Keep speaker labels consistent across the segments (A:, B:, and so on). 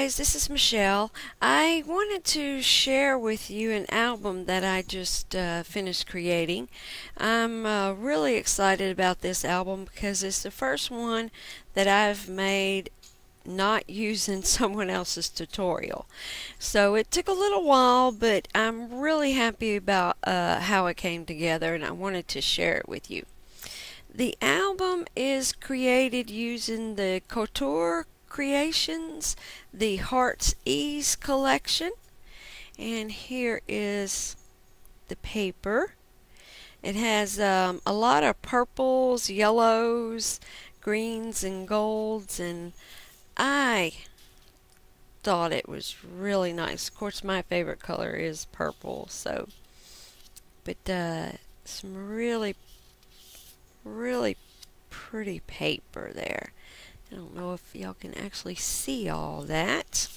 A: guys, this is Michelle. I wanted to share with you an album that I just finished creating. I'm really excited about this album because it's the first one that I've made not using someone else's tutorial. So it took a little while, but I'm really happy about how it came together, and I wanted to share it with you. The album is created using the Couture Creations, the Heart's Ease collection, and here is the paper. It has a lot of purples, yellows, greens, and golds, and I thought it was really nice. Of course, my favorite color is purple, so, but some really pretty paper there. I don't know if y'all can actually see all that.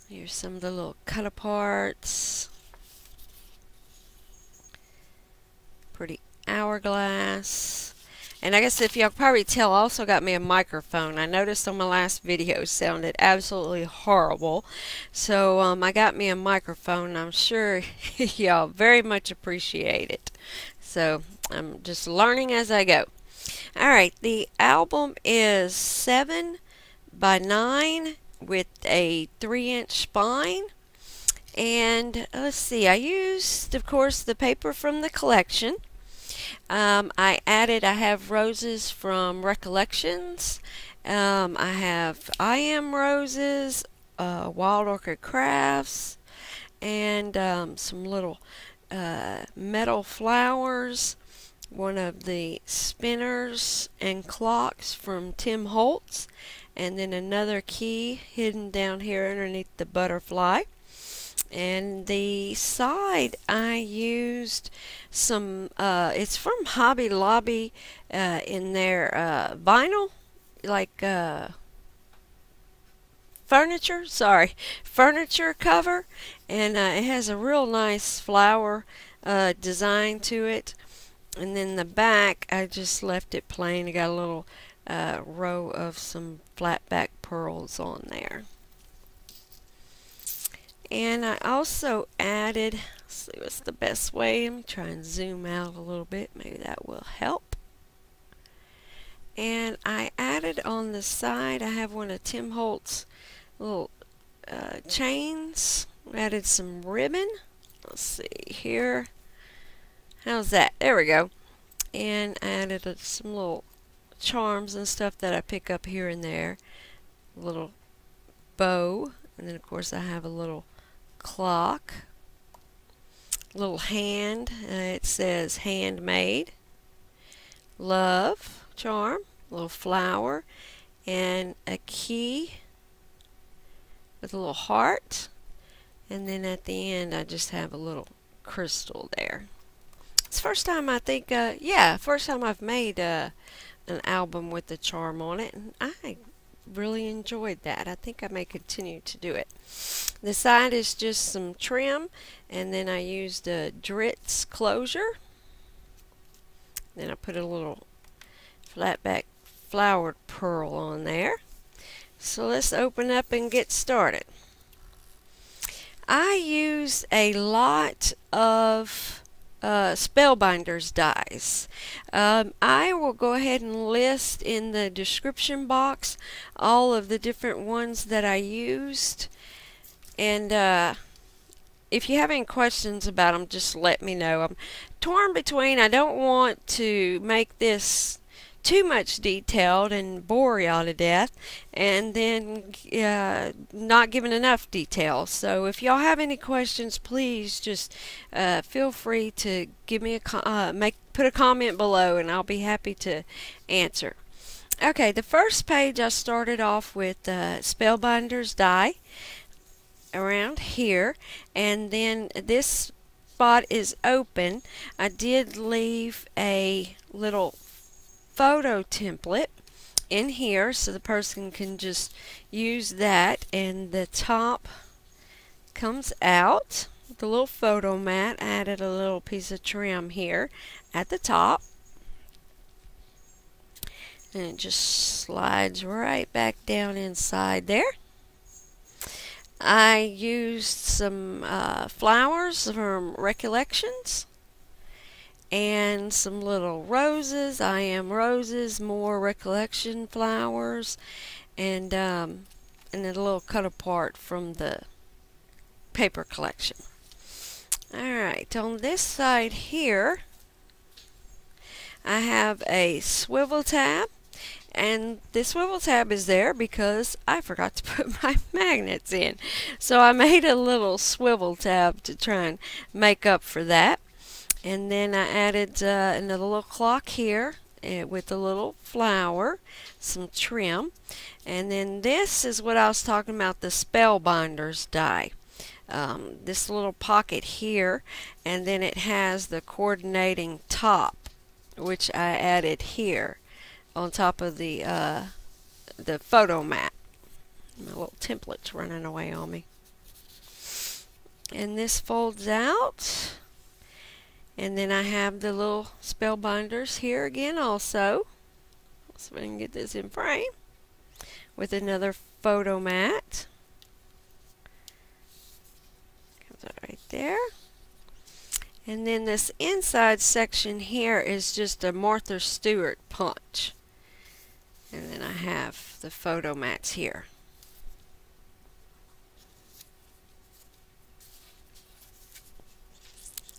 A: Here's some of the little cut aparts. Pretty hourglass. And I guess if y'all probably tell, I also got me a microphone. I noticed on my last video it sounded absolutely horrible. So I got me a microphone. I'm sure y'all very much appreciate it. So I'm just learning as I go. Alright, the album is 7 by 9 with a 3-inch spine. And let's see, I used, of course, the paper from the collection. I have roses from Recollections. I have I Am Roses, Wild Orchid Crafts, and some little metal flowers. One of the spinners and clocks from Tim Holtz, and then another key hidden down here underneath the butterfly. And the side I used some it's from Hobby Lobby in their vinyl, like furniture cover, and it has a real nice flower design to it. And then the back, I just left it plain. I got a little row of some flat back pearls on there. And I also added, let's see what's the best way. Let me try and zoom out a little bit. Maybe that will help. And I added on the side, I have one of Tim Holtz little chains. Added some ribbon. Let's see here. How's that? There we go. And I added some little charms and stuff that I pick up here and there. A little bow. And then, of course, I have a little clock. Little hand. It says handmade. Love charm. A little flower. And a key with a little heart. And then at the end, I just have a little crystal there. It's the first time I think, first time I've made an album with the charm on it, and I really enjoyed that. I think I may continue to do it. The side is just some trim, and then I used a Dritz closure. Then I put a little flat back flowered pearl on there. So let's open up and get started. I use a lot of Spellbinders dies. I will go ahead and list in the description box all of the different ones that I used, and if you have any questions about them, just let me know. I'm torn between, I don't want to make this too much detailed and bore y'all to death, and then not giving enough detail. So if y'all have any questions, please just feel free to give me put a comment below, and I'll be happy to answer. Okay, the first page I started off with Spellbinders die around here, and then this spot is open. I did leave a little photo template in here so the person can just use that, and the top comes out with a little photo mat. I added a little piece of trim here at the top. and it just slides right back down inside there. I used some flowers from Recollections and some little roses. I Am Roses, more Recollection flowers, and then a little cut apart from the paper collection. Alright, on this side here I have a swivel tab, and this swivel tab is there because I forgot to put my magnets in. So I made a little swivel tab to try and make up for that. And then I added another little clock here with a little flower, some trim. And then this is what I was talking about, the Spellbinders die. This little pocket here, and then it has the coordinating top, which I added here on top of the photo mat. My little template's running away on me. And this folds out, and then I have the little Spellbinders here again also. So we can get this in frame with another photo mat. Comes out right there. And then this inside section here is just a Martha Stewart punch. And then I have the photo mats here.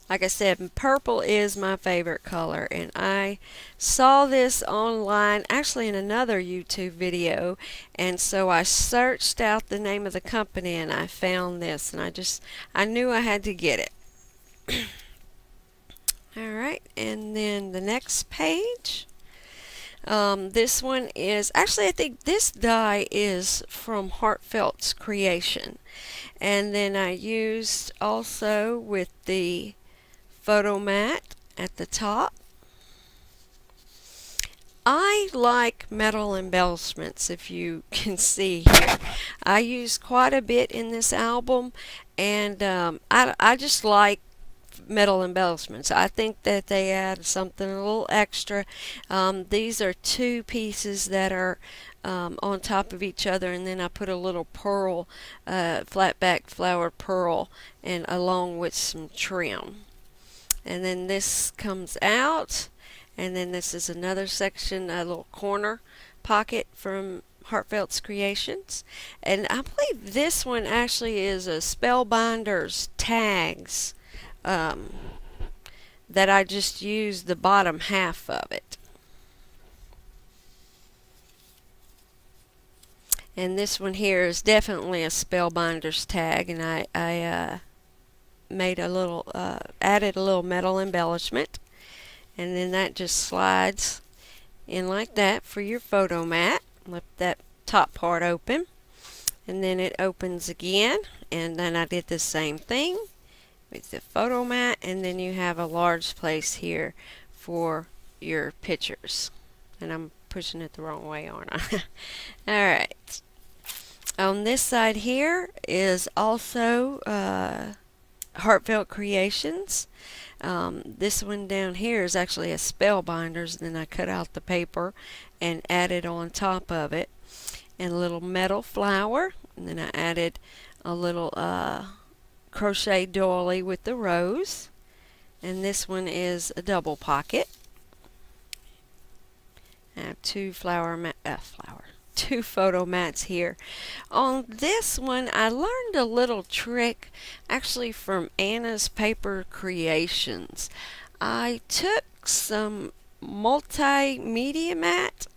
A: Like I said, purple is my favorite color, and I saw this online, actually in another YouTube video, and so I searched out the name of the company and I found this, and I knew I had to get it. Alright, and then the next page, this one is, actually I think this die is from Heartfelt's creation. And then I used also with the photo mat at the top. I like metal embellishments, if you can see here. I use quite a bit in this album, and I just like metal embellishments. I think that they add something a little extra. These are two pieces that are on top of each other, and then I put a little pearl, flat back flower pearl, and along with some trim. And then this comes out, and then this is another section, a little corner pocket from Heartfelt's Creations. And I believe this one actually is a Spellbinders tags that I just used the bottom half of it. And this one here is definitely a Spellbinders tag, and I made a little, added a little metal embellishment, and then that just slides in like that for your photo mat. Lift that top part open, and then it opens again, and then I did the same thing with the photo mat, and then you have a large place here for your pictures. And I'm pushing it the wrong way, aren't I? Alright. On this side here is also Heartfelt Creations. This one down here is actually a Spellbinders, and then I cut out the paper and added on top of it and a little metal flower, and then I added a little crochet doily with the rose, and this one is a double pocket. I have two two photo mats here. On this one I learned a little trick actually from Anna's Paper Creations. I took some multimedia mat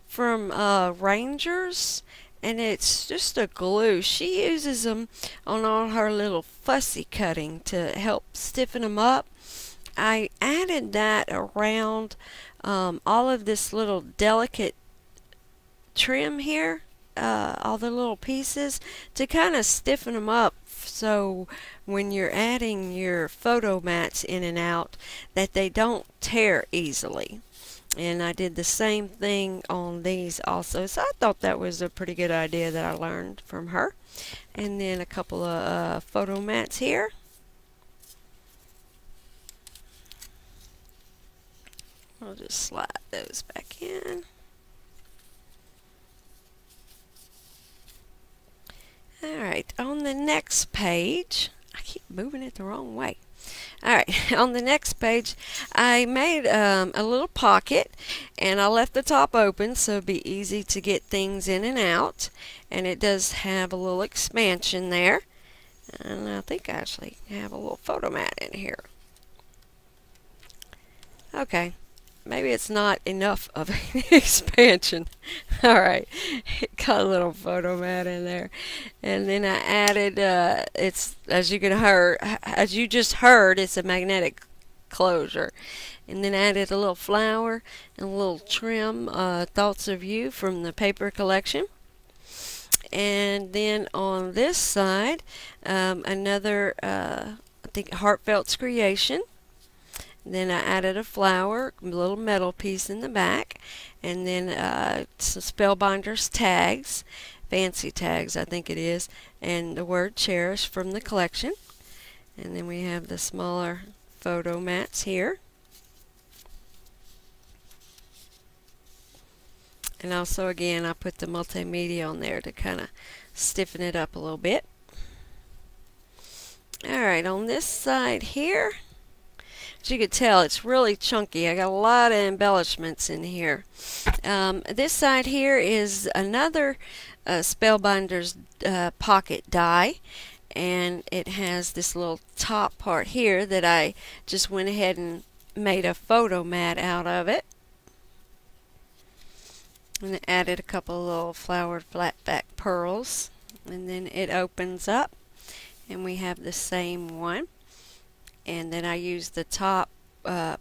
A: from Rangers, and it's just a glue. She uses them on all her little fussy cutting to help stiffen them up. I added that around all of this little delicate trim here, all the little pieces, to kind of stiffen them up, so when you're adding your photo mats in and out that they don't tear easily. And I did the same thing on these also, so I thought that was a pretty good idea that I learned from her. And then a couple of photo mats here. I'll just slide those back in. Alright, on the next page, I keep moving it the wrong way. Alright, on the next page, I made a little pocket, and I left the top open so it'd be easy to get things in and out. And it does have a little expansion there. And I think I actually have a little photo mat in here. Okay, maybe it's not enough of an expansion. Alright, it got a little photo mat in there. And then I added, it's, as you just heard, it's a magnetic closure. And then added a little flower and a little trim, Thoughts of You from the paper collection. And then on this side, another, I think, Heartfelt's creation. Then I added a flower, a little metal piece in the back, and then some Spellbinders tags, fancy tags I think it is, and the word Cherish from the collection. And then we have the smaller photo mats here. And also again I put the multimedia on there to kind of stiffen it up a little bit. Alright, on this side here, as you can tell, it's really chunky. I got a lot of embellishments in here. This side here is another Spellbinders pocket die, and it has this little top part here that I just went ahead and made a photo mat out of it. And added a couple of little flowered flat back pearls, and then it opens up and we have the same one. And then I use the top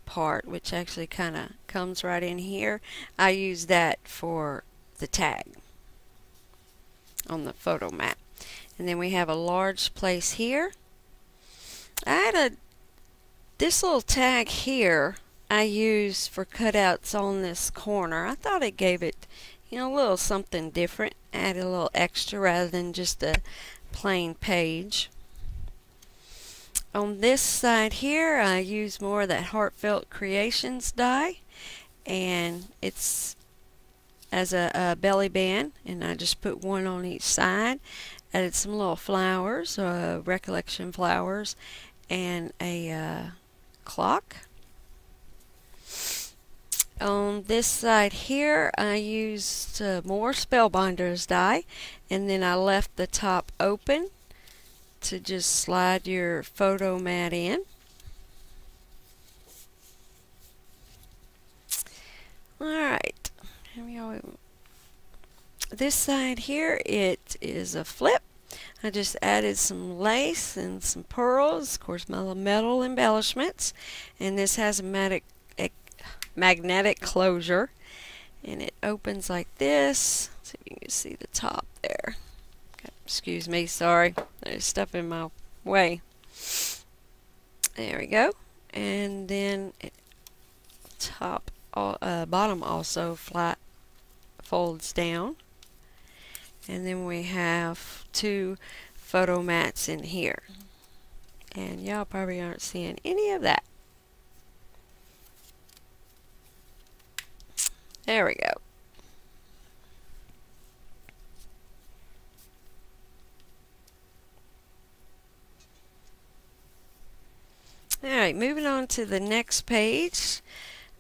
A: part, which actually kind of comes right in here. I use that for the tag on the photo mat. And then we have a large place here. I had this little tag here I use for cutouts on this corner. I thought it gave it, you know, a little something different. Added a little extra rather than just a plain page. On this side here, I use more of that Heartfelt Creations die, and it's as a belly band, and I just put one on each side. Added some little flowers, recollection flowers, and a clock. On this side here, I used more Spellbinders die, and then I left the top open to just slide your photo mat in. Alright, this side here, it is a flip. I just added some lace and some pearls, of course my little metal embellishments, and this has a magnetic closure, and it opens like this. Let's see if you can see the top there. Excuse me, sorry, there's stuff in my way. There we go. And then bottom also flat folds down. And then we have two photo mats in here. And y'all probably aren't seeing any of that. There we go. Alright, moving on to the next page,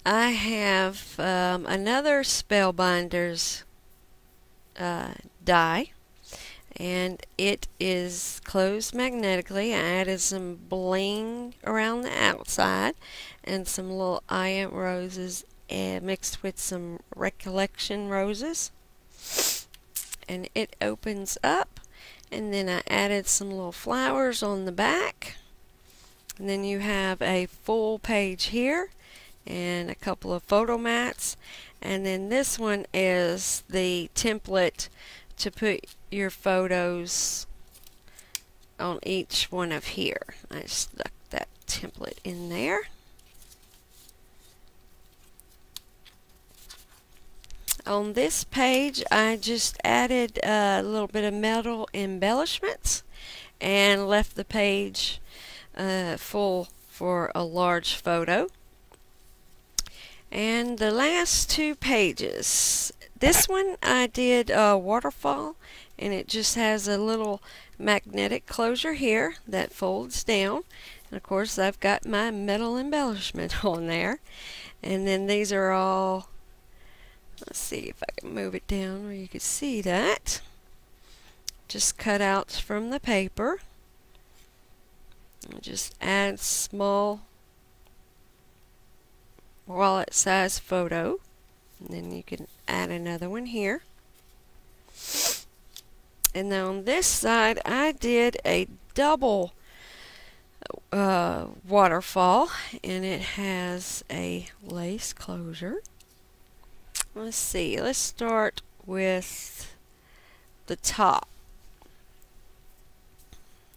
A: I have another Spellbinders die, and it is closed magnetically. I added some bling around the outside and some little iamp roses mixed with some recollection roses, and it opens up, and then I added some little flowers on the back. And then you have a full page here and a couple of photo mats, and then this one is the template to put your photos on each one of here. I stuck that template in there. On this page I just added a little bit of metal embellishments and left the page full for a large photo. And the last two pages, this one I did a waterfall, and it just has a little magnetic closure here that folds down. And of course I've got my metal embellishment on there. And then these are all, let's see if I can move it down where you can see that. Just cutouts from the paper. And just add small wallet size photo. And then you can add another one here. And then on this side I did a double waterfall, and it has a lace closure. Let's see, let's start with the top.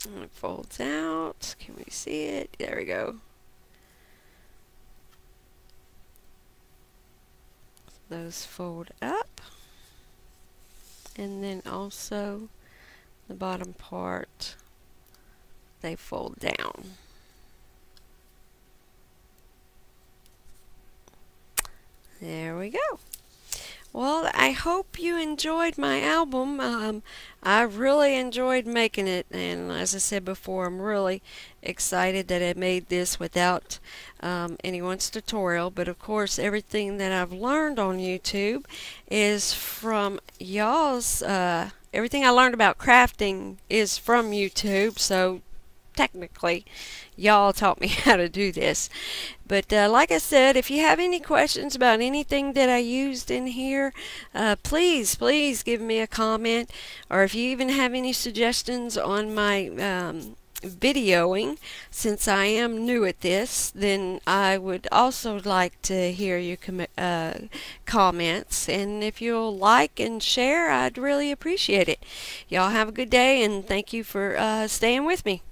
A: And it folds out. Can we see it? There we go. Those fold up, and then also the bottom part, they fold down. There we go. Well, I hope you enjoyed my album. I really enjoyed making it, and as I said before, I'm really excited that I made this without anyone's tutorial. But of course, everything that I've learned on YouTube is from y'all's. Everything I learned about crafting is from YouTube, so technically y'all taught me how to do this. But like I said, if you have any questions about anything that I used in here, please give me a comment, or if you even have any suggestions on my videoing, since I am new at this, then I would also like to hear your comments, and if you'll like and share, I'd really appreciate it. Y'all have a good day, and thank you for staying with me.